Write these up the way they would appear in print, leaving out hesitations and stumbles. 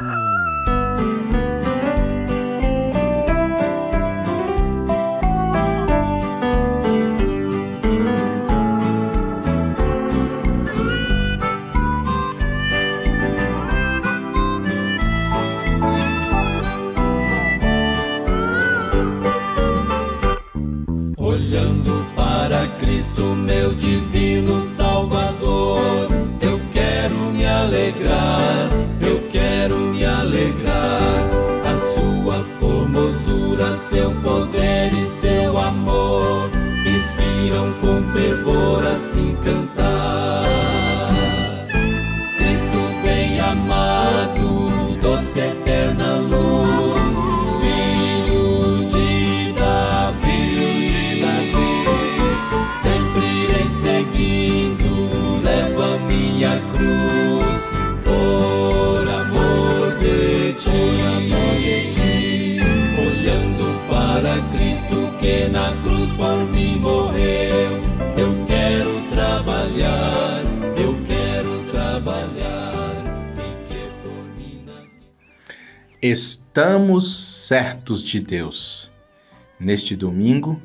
Olhando para Cristo, meu divino Salvador, eu quero me alegrar, eu quero me alegrar. A sua formosura, seu poder e seu amor inspiram com fervor assim cantar. Cristo bem amado, doce eterna luz, Filho de Davi, sempre irei seguindo, levo a minha cruz, por amor de ti. Olhando para Cristo que na cruz por mim morreu, eu quero trabalhar, e que por mim Estamos certos de Deus. Neste domingo,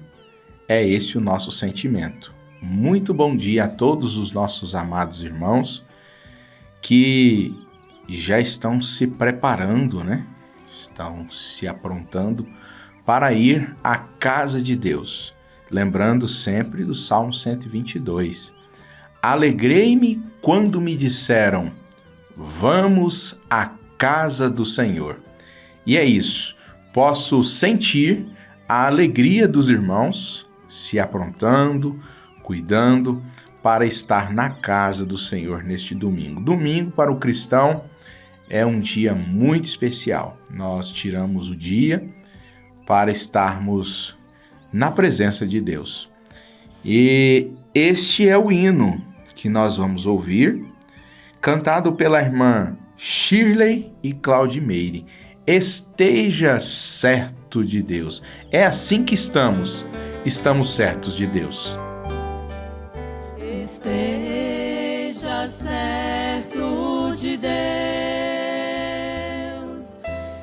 é esse o nosso sentimento. Muito bom dia a todos os nossos amados irmãos que já estão se preparando, né? Estão se aprontando para ir à casa de Deus. Lembrando sempre do Salmo 122. Alegrei-me quando me disseram, vamos à casa do Senhor. E é isso, posso sentir a alegria dos irmãos se aprontando, cuidando para estar na casa do Senhor neste domingo. Domingo para o cristão é um dia muito especial. Nós tiramos o dia para estarmos na presença de Deus. E este é o hino que nós vamos ouvir, cantado pela irmã Shirley e Claudimeire. Esteja certo de Deus. É assim que estamos certos de Deus. Esteja certo de Deus.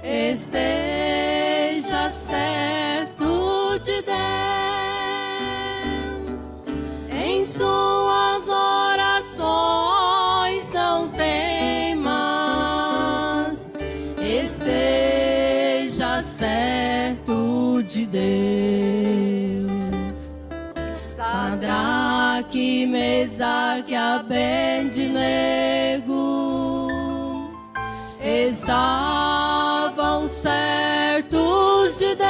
Esteja certo de Deus. Em suas orações não temas. Esteja certo de Deus. Sadraque, Mesaque, Abednego estavam certos de Deus,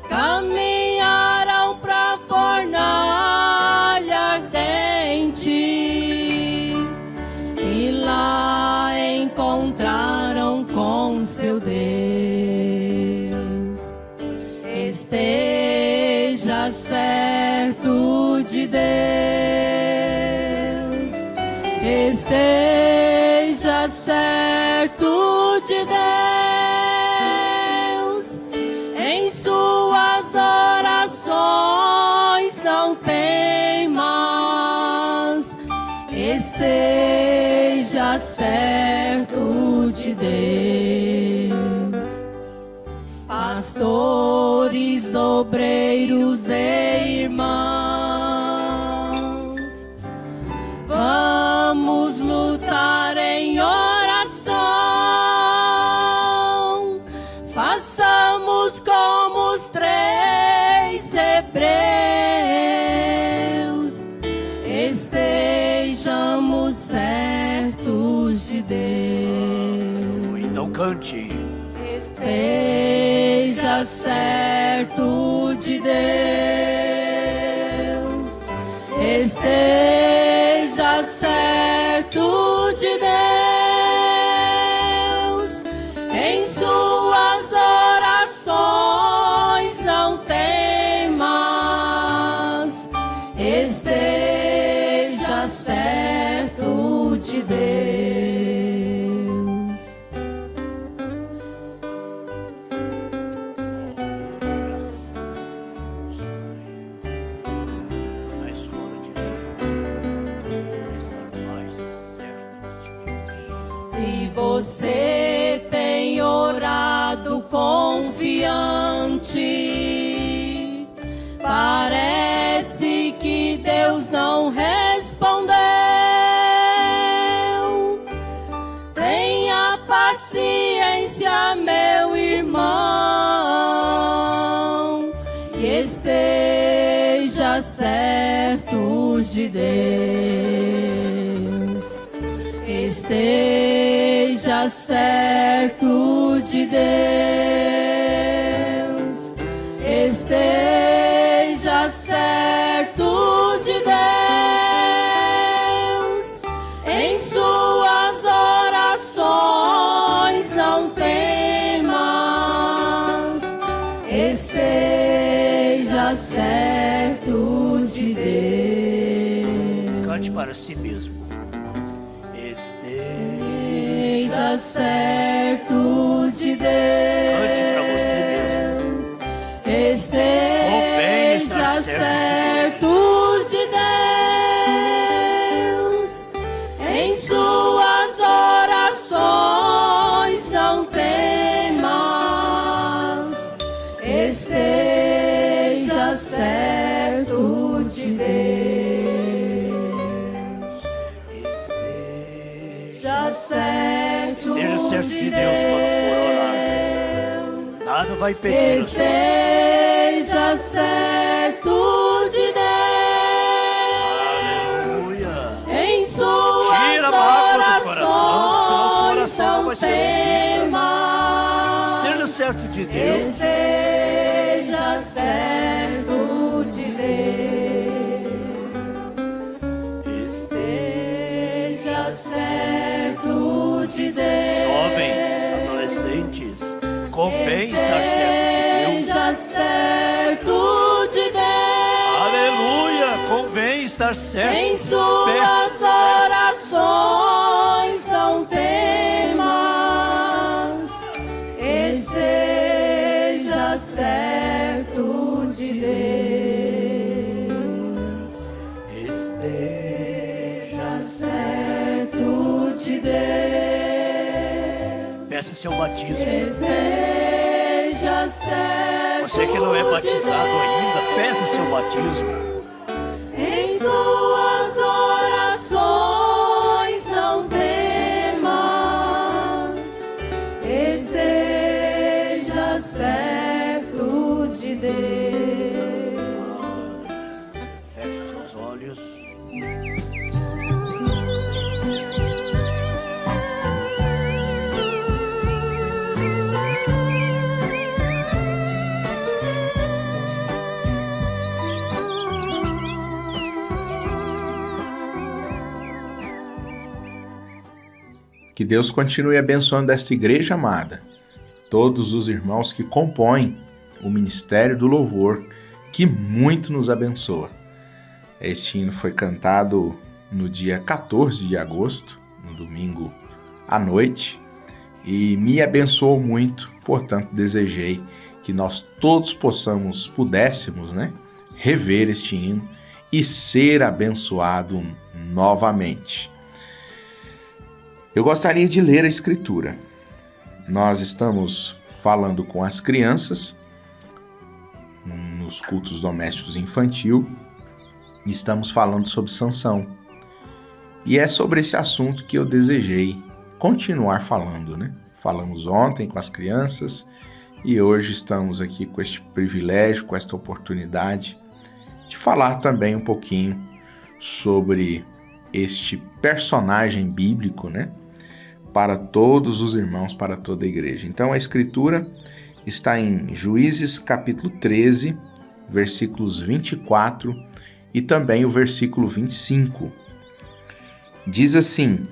caminharam pra fornalha ardente e lá encontraram com seu Deus. Esteja certo de Deus. Esteja certo de Deus. Em suas orações não temas. Esteja certo de Deus. Pastores, obreiros e irmãos, vamos lutar em oração. Façamos como os 3 hebreus. Estejamos certos de Deus. Então cante. Esteja certo de Deus. Esteja certo de Deus. Em suas orações não temas. Esteja certo de Deus. Se você tem orado confiante, parece que Deus não respondeu. Tenha paciência, meu irmão, e esteja certo de Deus. Esteja certo de Deus. Esteja certo de Deus. Em suas orações não temas. Esteja certo de Deus. Cante para si mesmo. Esteja certo de Deus. Cante para você mesmo. Esteja certo de Deus. Em suas orações não temas. Esteja certo de Deus. Esteja certo de Deus quando for orar. Nada vai impedir os Esteja certo de Deus. Aleluia. Em suas Tira a mágoa do coração, senão sua orações oração não vai ser temas. Esteja certo de Deus. Esteja certo de Deus. Esteja certo de Deus. Jovens, adolescentes, convém estar certo de Deus. Esteja certo de Deus. Aleluia, convém estar certo. Em suas orações não temas. Esteja certo de Deus. Esteja certo de Deus. Peça seu batismo. Esteja certo. Você que não é batizado ainda, peça seu batismo. Em suas orações não temas. Esteja certo de Deus. Feche seus olhos. Que Deus continue abençoando esta igreja amada, todos os irmãos que compõem o Ministério do Louvor, que muito nos abençoa. Este hino foi cantado no dia 14 de agosto, no domingo à noite, e me abençoou muito, portanto desejei que nós todos pudéssemos, rever este hino e ser abençoado novamente. Eu gostaria de ler a Escritura. Nós estamos falando com as crianças nos cultos domésticos infantil e estamos falando sobre Sansão. E é sobre esse assunto que eu desejei continuar falando, Falamos ontem com as crianças e hoje estamos aqui com este privilégio, com esta oportunidade de falar também um pouquinho sobre este personagem bíblico, para todos os irmãos, para toda a igreja. Então a Escritura está em Juízes capítulo 13, versículos 24 e também o versículo 25. Diz assim: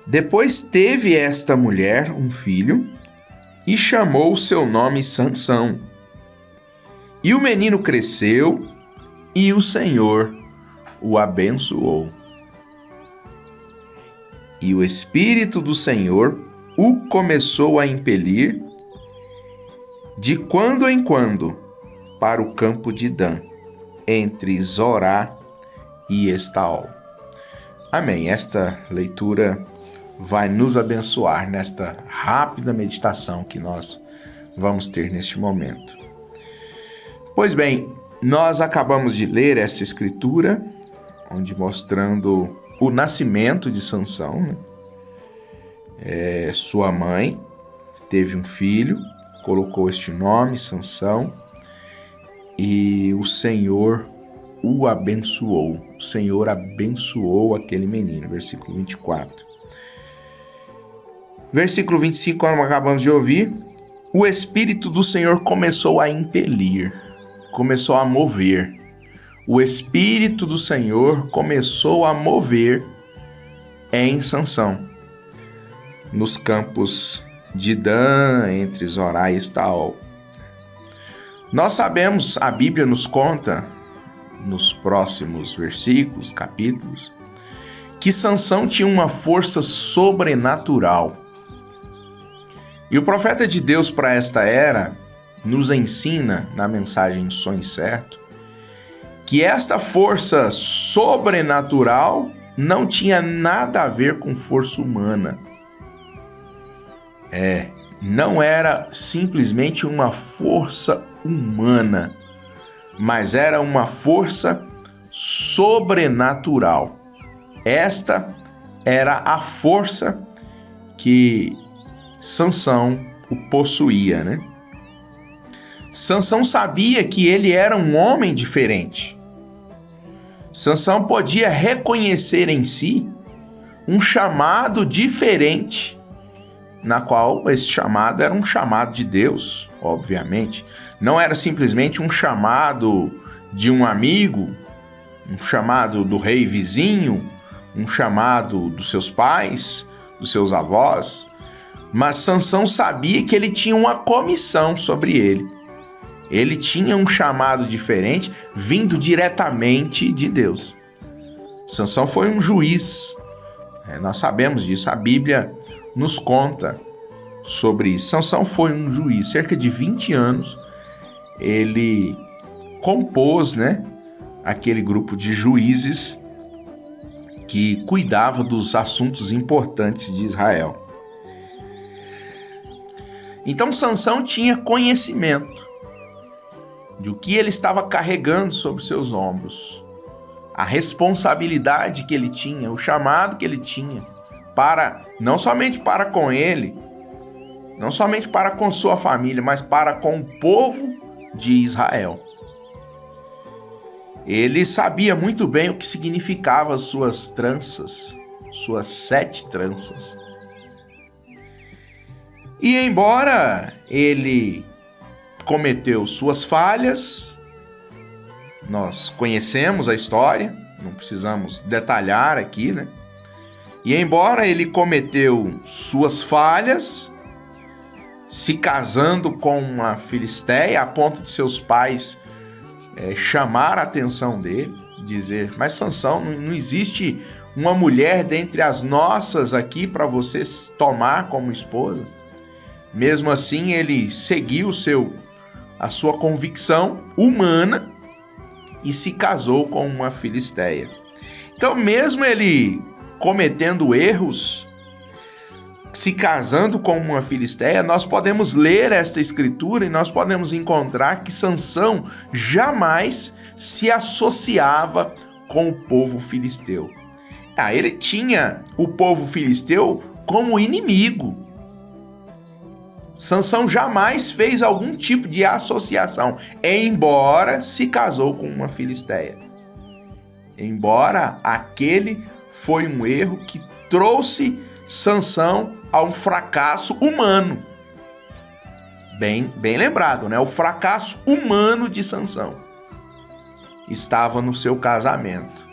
Depois teve esta mulher um filho e chamou o seu nome Sansão. E o menino cresceu e o Senhor o abençoou. E o Espírito do Senhor o começou a impelir de quando em quando para o campo de Dan, entre Zorá e Estaol. Amém. Esta leitura vai nos abençoar nesta rápida meditação que nós vamos ter neste momento. Pois bem, nós acabamos de ler essa escritura, onde mostrando o nascimento de Sansão, né? Sua mãe teve um filho, colocou este nome, Sansão, e o Senhor o abençoou. O Senhor abençoou aquele menino, versículo 24. Versículo 25, como acabamos de ouvir, o Espírito do Senhor começou a impelir, começou a mover. O Espírito do Senhor começou a mover em Sansão, nos campos de Dan, entre Zorá e Estaol. Nós sabemos, a Bíblia nos conta, nos próximos versículos, capítulos, que Sansão tinha uma força sobrenatural. E o profeta de Deus para esta era nos ensina, na mensagem Sonho Certo, que esta força sobrenatural não tinha nada a ver com força humana. Não era simplesmente uma força humana, mas era uma força sobrenatural. Esta era a força que Sansão o possuía, né? Sansão sabia que ele era um homem diferente. Sansão podia reconhecer em si um chamado diferente, na qual esse chamado era um chamado de Deus, obviamente. Não era simplesmente um chamado de um amigo, um chamado do rei vizinho, um chamado dos seus pais, dos seus avós, mas Sansão sabia que ele tinha uma comissão sobre ele. Ele tinha um chamado diferente, vindo diretamente de Deus. Sansão foi um juiz. Nós sabemos disso, a Bíblia nos conta sobre isso. Sansão foi um juiz, cerca de 20 anos, ele compôs, aquele grupo de juízes que cuidava dos assuntos importantes de Israel. Então Sansão tinha conhecimento do que ele estava carregando sobre seus ombros, a responsabilidade que ele tinha, o chamado que ele tinha, não somente para com ele, não somente para com sua família, mas para com o povo de Israel. Ele sabia muito bem o que significava as suas tranças, suas 7 tranças. E embora ele cometeu suas falhas, nós conhecemos a história, não precisamos detalhar aqui, E embora ele cometeu suas falhas, se casando com uma filisteia, a ponto de seus pais chamar a atenção dele, dizer, mas Sansão, não existe uma mulher dentre as nossas aqui para você tomar como esposa. Mesmo assim, ele seguiu a sua convicção humana e se casou com uma filisteia. Então, mesmo ele cometendo erros, se casando com uma filisteia, nós podemos ler esta escritura e nós podemos encontrar que Sansão jamais se associava com o povo filisteu. Ele tinha o povo filisteu como inimigo. Sansão jamais fez algum tipo de associação, embora se casou com uma filisteia. Embora aquele foi um erro que trouxe Sansão a um fracasso humano. Bem lembrado, O fracasso humano de Sansão estava no seu casamento.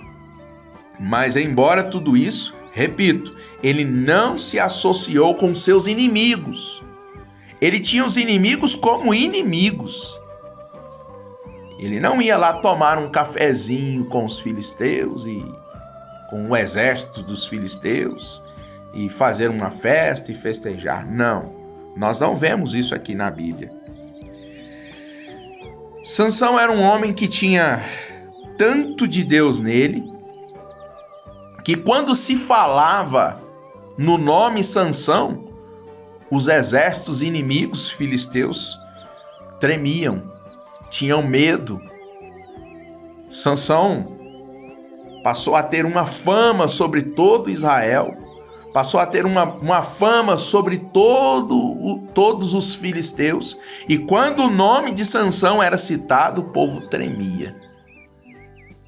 Mas embora tudo isso, repito, ele não se associou com seus inimigos. Ele tinha os inimigos como inimigos. Ele não ia lá tomar um cafezinho com os filisteus e com o exército dos filisteus e fazer uma festa e festejar. Não, nós não vemos isso aqui na Bíblia. Sansão era um homem que tinha tanto de Deus nele, que quando se falava no nome Sansão, os exércitos inimigos filisteus tremiam, tinham medo. Sansão passou a ter uma fama sobre todo Israel, passou a ter uma fama sobre todos os filisteus, e quando o nome de Sansão era citado, o povo tremia.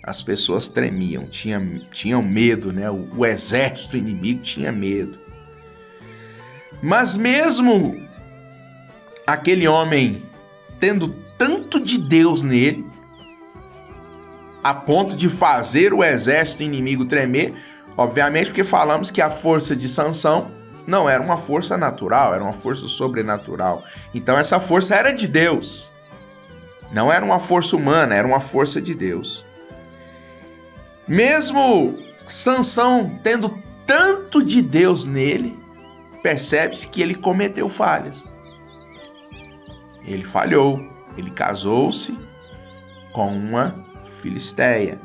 As pessoas tremiam, tinham medo, né? O exército inimigo tinha medo. Mas mesmo aquele homem tendo tanto de Deus nele, a ponto de fazer o exército inimigo tremer, obviamente porque falamos que a força de Sansão não era uma força natural, era uma força sobrenatural. Então essa força era de Deus. Não era uma força humana, era uma força de Deus. Mesmo Sansão tendo tanto de Deus nele, percebe-se que ele cometeu falhas. Ele falhou, ele casou-se com uma filisteia.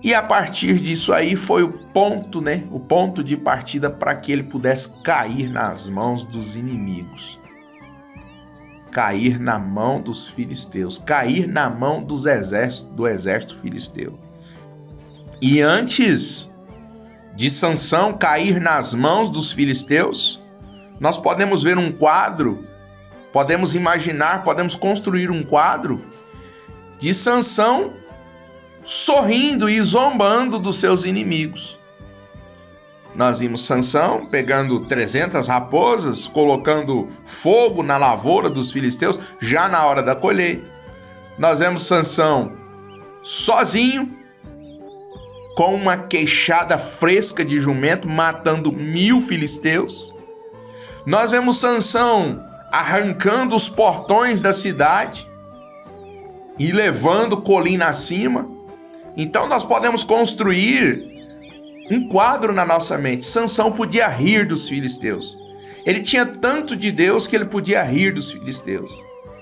E a partir disso aí foi o ponto, né? O ponto de partida para que ele pudesse cair nas mãos dos inimigos. Cair na mão dos filisteus, cair na mão do exército filisteu. E antes de Sansão cair nas mãos dos filisteus, nós podemos ver um quadro, podemos imaginar, podemos construir um quadro de Sansão sorrindo e zombando dos seus inimigos. Nós vimos Sansão pegando 300 raposas, colocando fogo na lavoura dos filisteus, já na hora da colheita. Nós vemos Sansão sozinho, com uma queixada fresca de jumento, matando 1000 filisteus. Nós vemos Sansão arrancando os portões da cidade e levando colina acima. Então nós podemos construir um quadro na nossa mente. Sansão podia rir dos filisteus. Ele tinha tanto de Deus que ele podia rir dos filisteus.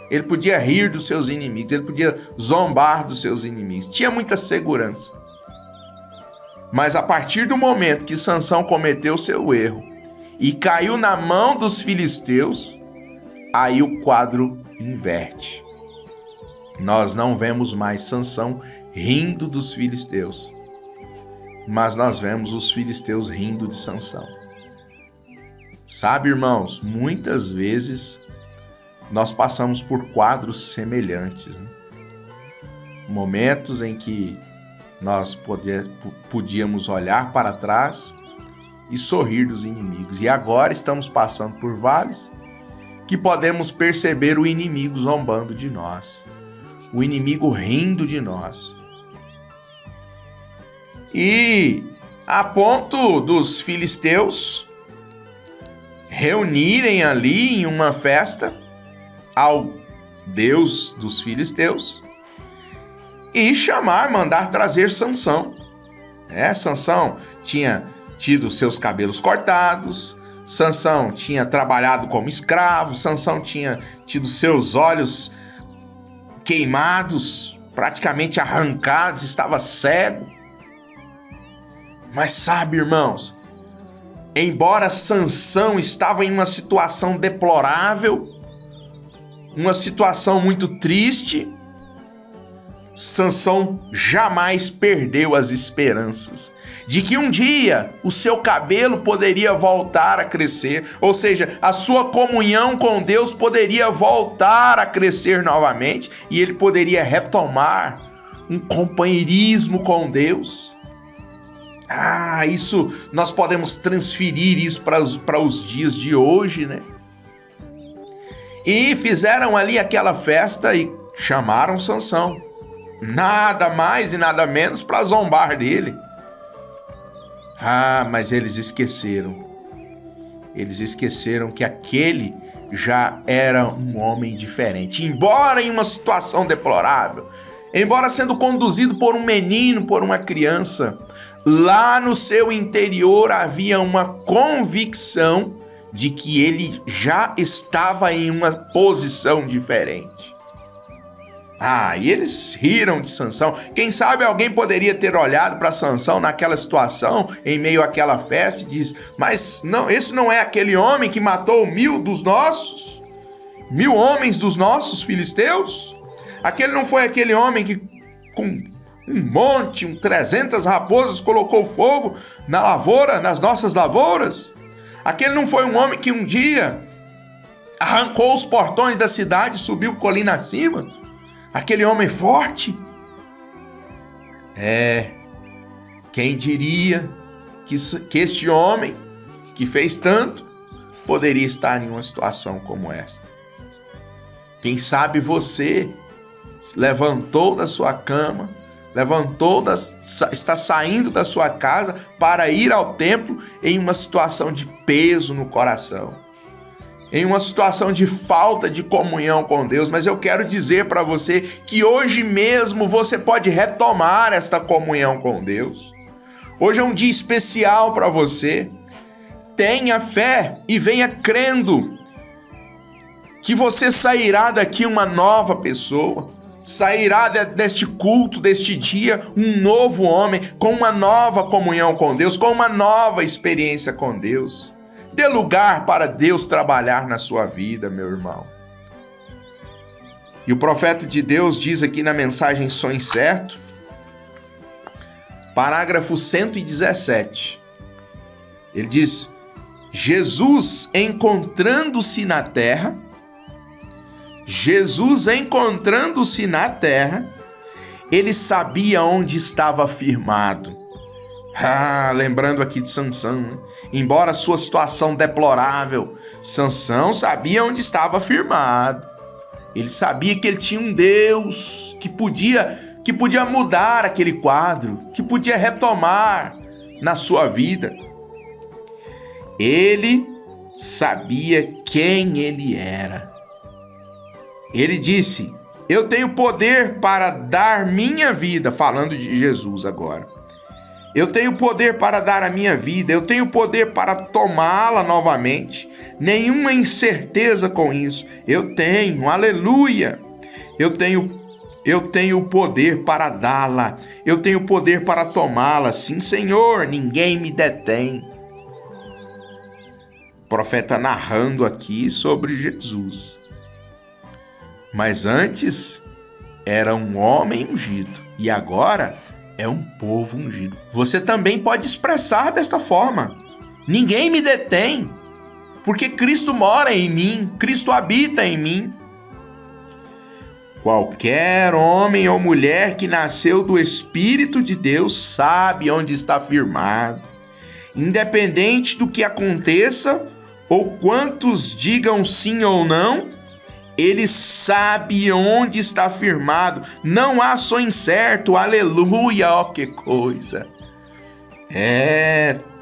Ele podia rir dos seus inimigos. Ele podia zombar dos seus inimigos. Tinha muita segurança. Mas a partir do momento que Sansão cometeu seu erro e caiu na mão dos filisteus, aí o quadro inverte. Nós não vemos mais Sansão rindo dos filisteus, mas nós vemos os filisteus rindo de Sansão. Sabe, irmãos, muitas vezes nós passamos por quadros semelhantes, né? Momentos em que nós podíamos olhar para trás e sorrir dos inimigos. E agora estamos passando por vales que podemos perceber o inimigo zombando de nós, o inimigo rindo de nós. E a ponto dos filisteus reunirem ali em uma festa ao Deus dos filisteus e mandar trazer Sansão. Sansão tinha tido seus cabelos cortados, Sansão tinha trabalhado como escravo, Sansão tinha tido seus olhos queimados, praticamente arrancados, estava cego. Mas sabe, irmãos, embora Sansão estava em uma situação deplorável, uma situação muito triste, Sansão jamais perdeu as esperanças de que um dia o seu cabelo poderia voltar a crescer, ou seja, a sua comunhão com Deus poderia voltar a crescer novamente e ele poderia retomar um companheirismo com Deus. Isso nós podemos transferir isso para os dias de hoje, né? E fizeram ali aquela festa e chamaram Sansão. Nada mais e nada menos para zombar dele. Mas eles esqueceram. Eles esqueceram que aquele já era um homem diferente. Embora em uma situação deplorável, embora sendo conduzido por um menino, por uma criança, lá no seu interior havia uma convicção de que ele já estava em uma posição diferente. E eles riram de Sansão. Quem sabe alguém poderia ter olhado para Sansão naquela situação, em meio àquela festa, e diz: mas não, esse não é aquele homem que matou 1000 dos nossos? 1000 homens dos nossos filisteus? Aquele não foi aquele homem que com um monte, 300 raposas, colocou fogo na lavoura, nas nossas lavouras? Aquele não foi um homem que um dia arrancou os portões da cidade e subiu colina acima? Aquele homem forte? Quem diria que este homem, que fez tanto, poderia estar em uma situação como esta? Quem sabe você se levantou da sua cama, está saindo da sua casa para ir ao templo em uma situação de peso no coração, em uma situação de falta de comunhão com Deus. Mas eu quero dizer para você que hoje mesmo você pode retomar esta comunhão com Deus. Hoje é um dia especial para você. Tenha fé e venha crendo que você sairá daqui uma nova pessoa, sairá deste culto, deste dia, um novo homem, com uma nova comunhão com Deus, com uma nova experiência com Deus. Dê lugar para Deus trabalhar na sua vida, meu irmão. E o profeta de Deus diz aqui na mensagem Sonhe Certo, parágrafo 117. Ele diz: Jesus encontrando-se na terra, ele sabia onde estava firmado. Lembrando aqui de Sansão, né? Embora sua situação deplorável, Sansão sabia onde estava firmado. Ele sabia que ele tinha um Deus que podia mudar aquele quadro, que podia retomar na sua vida. Ele sabia quem ele era. Ele disse: eu tenho poder para dar minha vida, falando de Jesus agora. Eu tenho poder para dar a minha vida, eu tenho poder para tomá-la novamente. Nenhuma incerteza com isso. Eu tenho, aleluia. Eu tenho poder para dá-la. Eu tenho poder para tomá-la. Sim, Senhor, ninguém me detém. O profeta narrando aqui sobre Jesus. Mas antes era um homem ungido e agora é um povo ungido. Você também pode expressar desta forma: ninguém me detém, porque Cristo mora em mim, Cristo habita em mim. Qualquer homem ou mulher que nasceu do Espírito de Deus sabe onde está firmado. Independente do que aconteça ou quantos digam sim ou não, ele sabe onde está firmado. Não há sonho incerto. Aleluia, ó que coisa.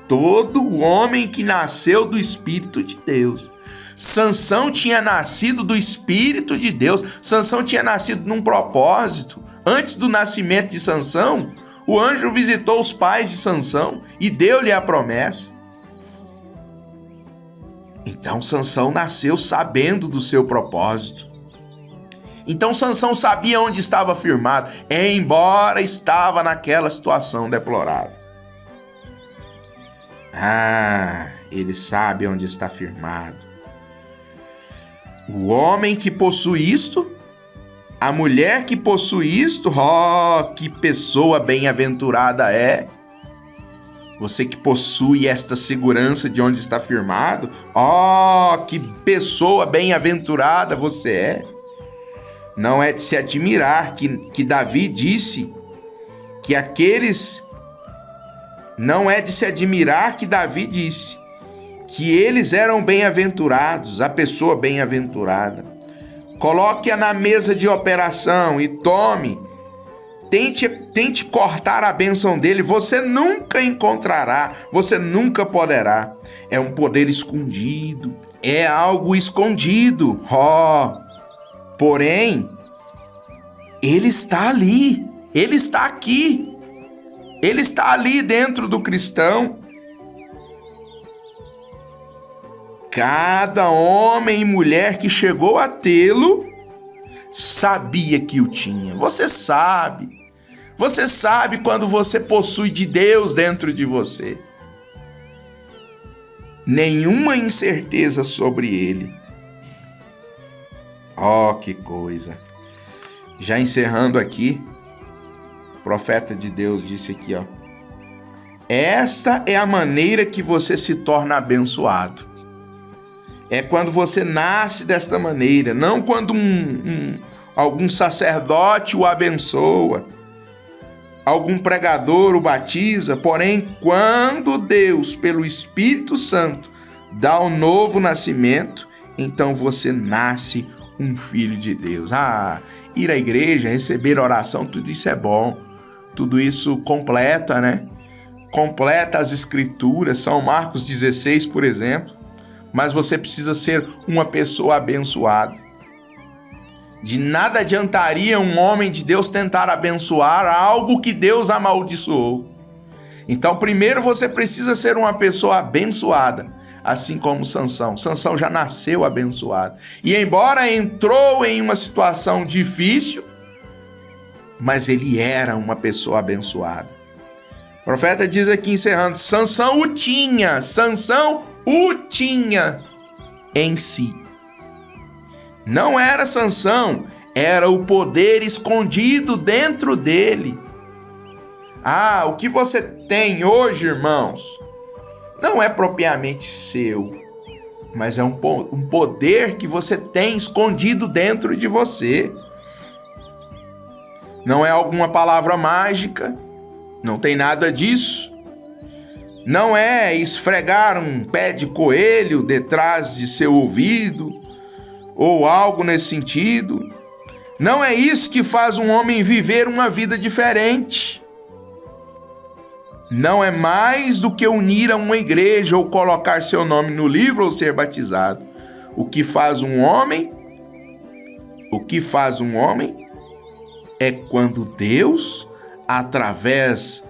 Todo homem que nasceu do Espírito de Deus. Sansão tinha nascido do Espírito de Deus. Sansão tinha nascido num propósito. Antes do nascimento de Sansão, o anjo visitou os pais de Sansão e deu-lhe a promessa. Então Sansão nasceu sabendo do seu propósito. Então Sansão sabia onde estava firmado, embora estava naquela situação deplorável. Ele sabe onde está firmado. O homem que possui isto, a mulher que possui isto, que pessoa bem-aventurada é. Você que possui esta segurança de onde está firmado, que pessoa bem-aventurada você é. Não é de se admirar que Davi disse que que eles eram bem-aventurados, a pessoa bem-aventurada. Coloque-a na mesa de operação e tome. Tente cortar a bênção dele, você nunca encontrará, você nunca poderá. É um poder escondido, é algo escondido. Porém, ele está ali, ele está aqui, ele está ali dentro do cristão. Cada homem e mulher que chegou a tê-lo sabia que o tinha. Você sabe quando você possui de Deus dentro de você. Nenhuma incerteza sobre ele. Oh, que coisa. Já encerrando aqui, o profeta de Deus disse aqui, ó. Esta é a maneira que você se torna abençoado. É quando você nasce desta maneira, não quando algum sacerdote o abençoa, algum pregador o batiza, porém quando Deus, pelo Espírito Santo, dá o novo nascimento, então você nasce um filho de Deus. Ir à igreja, receber oração, tudo isso é bom, tudo isso completa, né? Completa as escrituras, São Marcos 16, por exemplo, mas você precisa ser uma pessoa abençoada. De nada adiantaria um homem de Deus tentar abençoar algo que Deus amaldiçoou. Então, primeiro você precisa ser uma pessoa abençoada, assim como Sansão. Sansão já nasceu abençoado. E embora entrou em uma situação difícil, mas ele era uma pessoa abençoada. O profeta diz aqui, encerrando, Sansão o tinha em si. Não era Sansão, era o poder escondido dentro dele. O que você tem hoje, irmãos, não é propriamente seu, mas é um poder que você tem escondido dentro de você. Não é alguma palavra mágica, não tem nada disso. Não é esfregar um pé de coelho detrás de seu ouvido, ou algo nesse sentido. Não é isso que faz um homem viver uma vida diferente. Não é mais do que unir a uma igreja ou colocar seu nome no livro ou ser batizado. O que faz um homem é quando Deus, através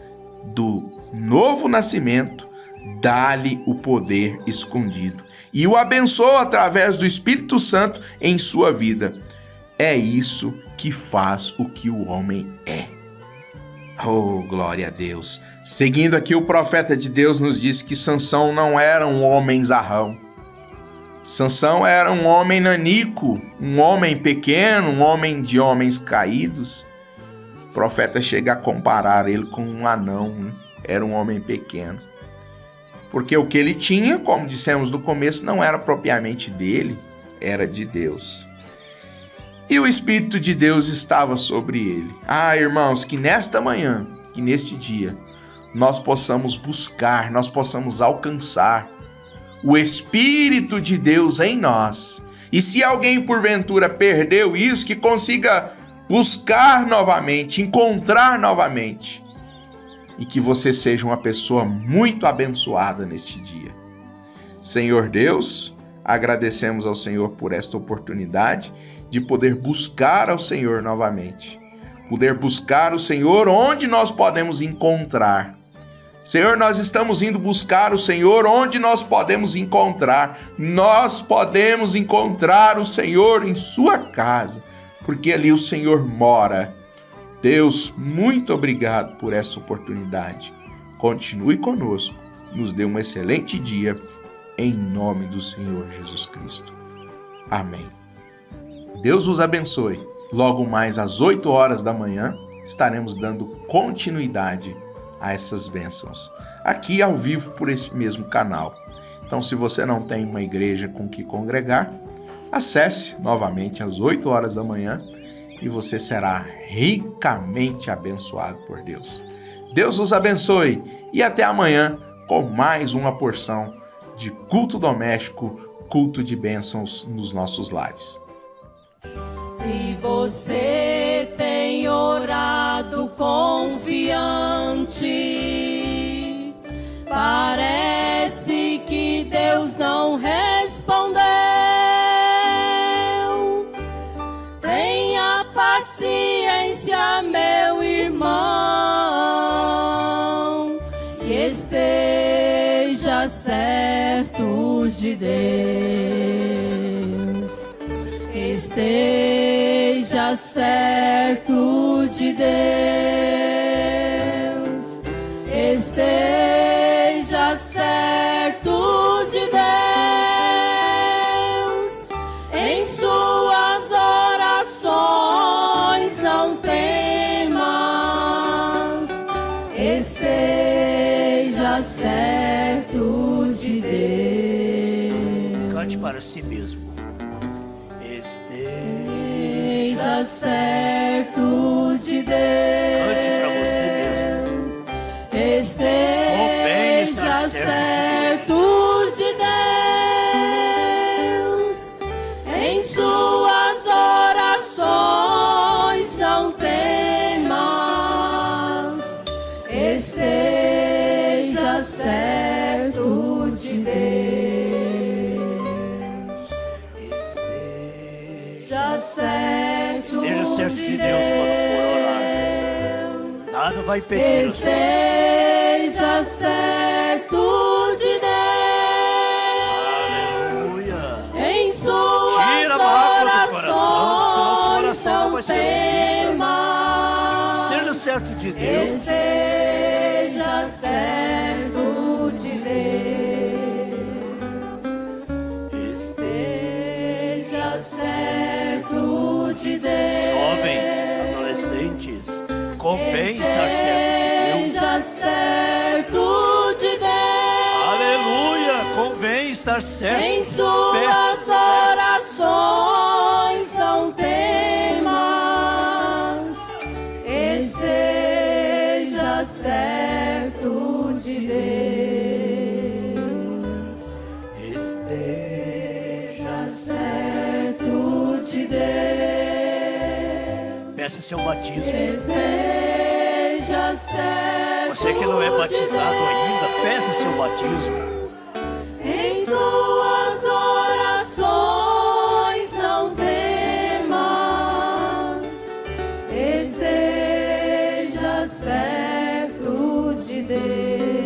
do novo nascimento, dá-lhe o poder escondido e o abençoa através do Espírito Santo em sua vida. É isso que faz o que o homem é. Oh, glória a Deus. Seguindo aqui, o profeta de Deus nos diz que Sansão não era um homem zarrão. Sansão era um homem nanico, um homem pequeno, um homem de homens caídos. O profeta chega a comparar ele com um anão, né? Era um homem pequeno. Porque o que ele tinha, como dissemos no começo, não era propriamente dele, era de Deus. E o Espírito de Deus estava sobre ele. Irmãos, que nesta manhã, que neste dia, nós possamos buscar, nós possamos alcançar o Espírito de Deus em nós. E se alguém porventura perdeu isso, que consiga buscar novamente, encontrar novamente. E que você seja uma pessoa muito abençoada neste dia. Senhor Deus, agradecemos ao Senhor por esta oportunidade de poder buscar ao Senhor novamente. Poder buscar o Senhor onde nós podemos encontrar. Senhor, nós estamos indo buscar o Senhor onde nós podemos encontrar. Nós podemos encontrar o Senhor em sua casa, porque ali o Senhor mora. Deus, muito obrigado por essa oportunidade. Continue conosco. Nos dê um excelente dia, em nome do Senhor Jesus Cristo. Amém. Deus os abençoe. Logo mais às 8 horas da manhã, estaremos dando continuidade a essas bênçãos, aqui ao vivo por este mesmo canal. Então, se você não tem uma igreja com que congregar, acesse novamente às 8 horas da manhã e você será ricamente abençoado por Deus. Deus os abençoe e até amanhã com mais uma porção de culto doméstico, culto de bênçãos nos nossos lares. Se você tem orado confiante, parece que Deus não respondeu. Tenha paciência, meu irmão, e esteja certo de Deus. Esteja Esteja certo de Deus, esteja certo de Deus, em suas orações não temas, esteja certo de Deus. Cante para si mesmo. Esteja certo de Deus. Cante para você mesmo. Esteja certo de Deus. Em suas orações não temas. Esteja certo de Deus. Esteja certo de Deus quando for orar. Nada vai impedir os seus. Esteja certo de Deus. Aleluia. Em suas Tira a mágoa do coração, orações senão sua oração não não vai ser temas. Esteja certo de Deus. Esteja certo de Deus. Esteja certo de Deus. Jovens, adolescentes, convém estar certo de Deus. Esteja certo de Deus. Aleluia, convém estar certo. Em suas orações não temas. Esteja certo de Deus. Esteja certo de Deus. Peça seu batismo. Esteja certo. Você que não é de batizado Deus. ainda, peça seu batismo. Em suas orações não temas, esteja certo de Deus.